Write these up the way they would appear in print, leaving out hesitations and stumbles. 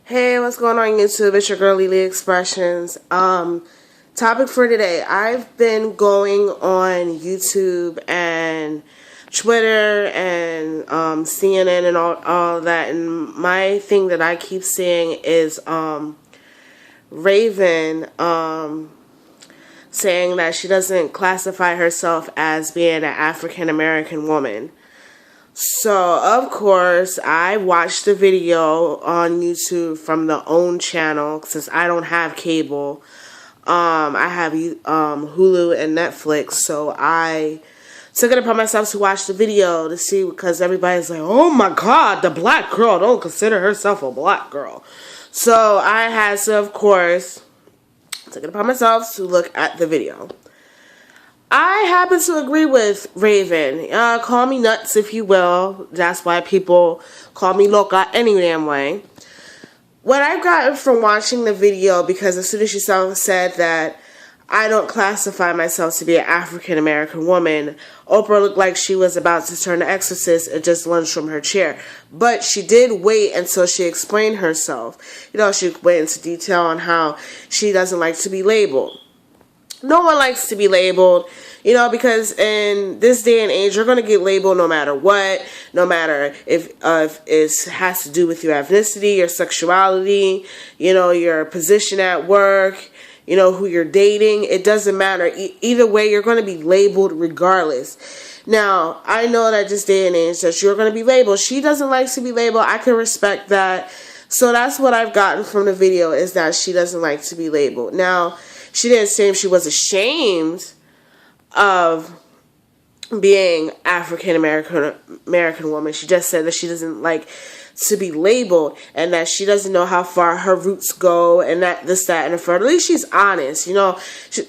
Hey, what's going on YouTube? It's your girl Lily Expressions. Topic for today. I've been going on YouTube and Twitter and CNN and all that, and my thing that I keep seeing is Raven saying that she doesn't classify herself as being an African American woman. So, of course, I watched the video on YouTube from the OWN channel since I don't have cable. I have Hulu and Netflix, so I took it upon myself to watch the video to see, because everybody's like, oh my god, the black girl don't consider herself a black girl. So I had to, of course, took it upon myself to look at the video. I happen to agree with Raven. Call me nuts if you will. That's why people call me loca any damn way. What I've gotten from watching the video, because as soon as she said that I don't classify myself to be an African American woman, Oprah looked like she was about to turn the exorcist and just lunge from her chair. But she did wait until she explained herself. You know, she went into detail on how she doesn't like to be labeled. No one likes to be labeled, you know, because in this day and age, you're going to get labeled no matter what, no matter if it has to do with your ethnicity, your sexuality, you know, your position at work, you know, who you're dating. It doesn't matter. Either way, you're going to be labeled regardless. Now, I know that this day and age that you're going to be labeled. She doesn't like to be labeled. I can respect that. So that's what I've gotten from the video, is that she doesn't like to be labeled. Now, she didn't say she was ashamed of being African American woman. She just said that she doesn't like to be labeled, and that she doesn't know how far her roots go, and that this, that, and the third. At least she's honest, you know.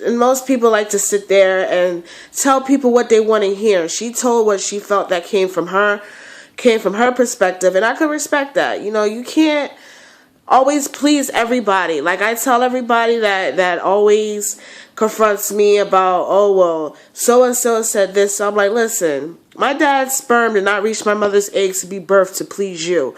And most people like to sit there and tell people what they want to hear. She told what she felt that came from her perspective, and I could respect that. You know, you can't always please everybody. Like I tell everybody that always confronts me about, oh, well, so-and-so said this. So I'm like, listen, my dad's sperm did not reach my mother's eggs to be birthed to please you.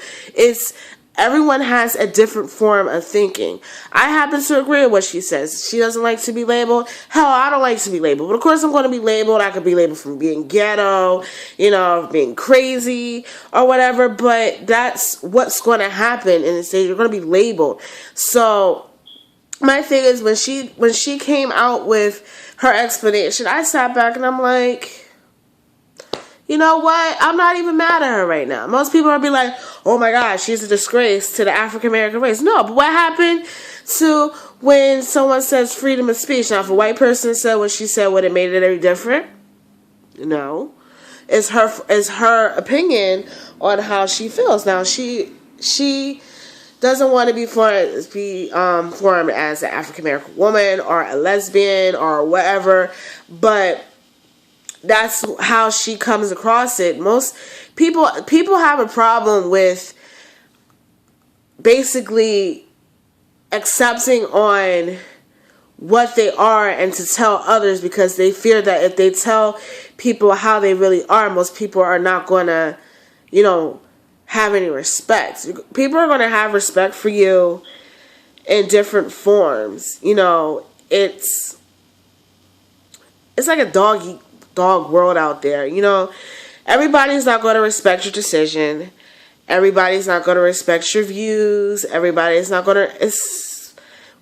Everyone has a different form of thinking. I happen to agree with what she says. She doesn't like to be labeled. Hell, I don't like to be labeled. But of course I'm going to be labeled. I could be labeled from being ghetto, you know, being crazy or whatever. But that's what's going to happen in this age. You're going to be labeled. So my thing is, when she came out with her explanation, I sat back and I'm like, you know what? I'm not even mad at her right now. Most people will be like, oh my gosh, she's a disgrace to the African American race. No, but what happened to when someone says freedom of speech? Now, if a white person said what she said, would it made it any different? No. It's her opinion on how she feels. Now, she doesn't want to be formed as an African American woman or a lesbian or whatever, but that's how she comes across it. Most people have a problem with basically accepting on what they are and to tell others, because they fear that if they tell people how they really are, most people are not going to, you know, have any respect. People are going to have respect for you in different forms. You know, it's like a dog world out there. You know, everybody's not going to respect your decision. Everybody's not going to respect your views. Everybody's not going to.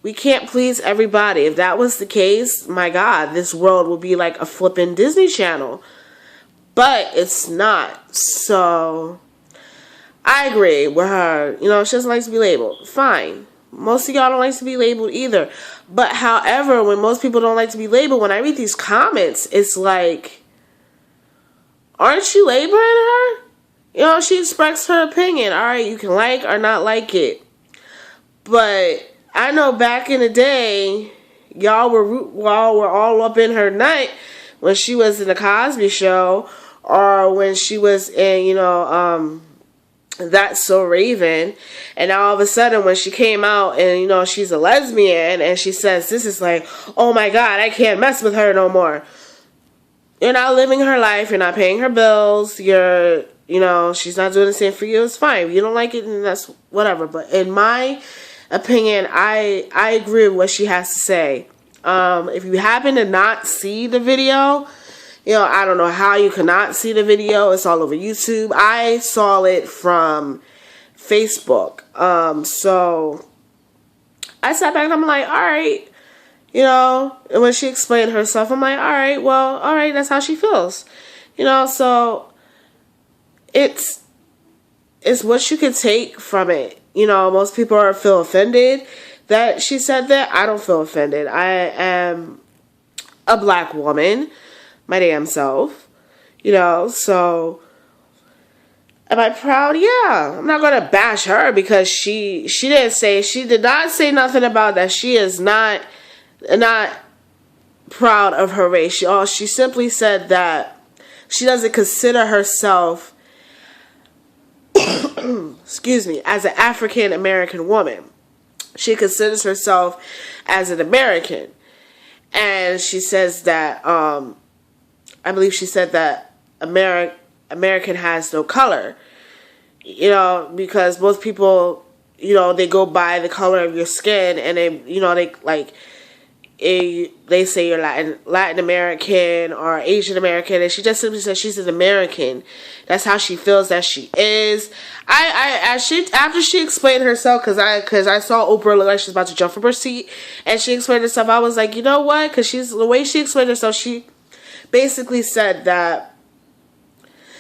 We can't please everybody. If that was the case, my God, this world would be like a flipping Disney Channel. But it's not. So I agree with her. You know, she doesn't like to be labeled. Fine. Most of y'all don't like to be labeled either. But however, when most people don't like to be labeled, when I read these comments, it's like, aren't you labeling her? You know, she expressed her opinion. All right, you can like or not like it. But I know back in the day, y'all were all up in her nut when she was in the Cosby Show, or when she was in, you know, That's So Raven, and all of a sudden when she came out and, you know, she's a lesbian and she says this, is like, oh my God, I can't mess with her no more. You're not living her life, you're not paying her bills, you're you know, she's not doing the same for you, it's fine. If you don't like it, then that's whatever. But in my opinion, I agree with what she has to say. If you happen to not see the video, you know, I don't know how you could not see the video. It's all over YouTube. I saw it from Facebook. So I sat back and I'm like, all right, you know, and when she explained herself, I'm like, all right, well, all right, that's how she feels. You know, so it's what you can take from it. You know, most people feel offended that she said that. I don't feel offended. I am a black woman, my damn self, you know, so am I proud? Yeah. I'm not going to bash her because she did not say nothing about that. She is not proud of her race. She simply said that she doesn't consider herself, excuse me, as an African American woman. She considers herself as an American. And she says that, I believe she said that American has no color. You know, because most people, you know, they go by the color of your skin, and they, you know, they say you're Latin American or Asian American, and she just simply says she's an American. That's how she feels that she is. After she explained herself, because I saw Oprah look like she's about to jump from her seat, and she explained herself, I was like, you know what? Because the way she explained herself, she basically said that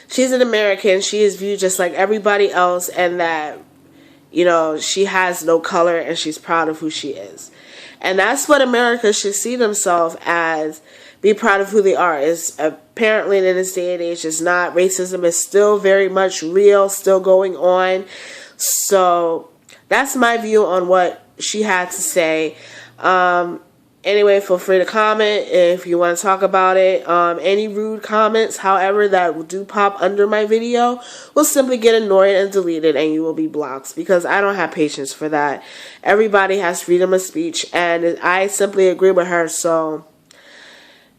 she's an American. She is viewed just like everybody else, and that, you know, she has no color, and she's proud of who she is. And that's what America should see themselves as. Be proud of who they are. Is apparently in this day and age, it's not. Racism is still very much real, still going on. So that's my view on what she had to say. Anyway, feel free to comment if you want to talk about it. Any rude comments, however, that do pop under my video will simply get annoyed and deleted, and you will be blocked, because I don't have patience for that. Everybody has freedom of speech, and I simply agree with her. So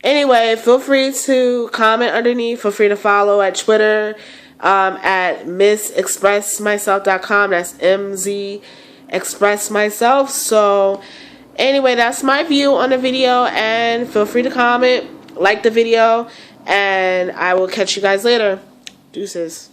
anyway, feel free to comment underneath. Feel free to follow at Twitter at MzExpressMyself.com. That's MZ Express Myself. So anyway, that's my view on the video, and feel free to comment, like the video, and I will catch you guys later. Deuces.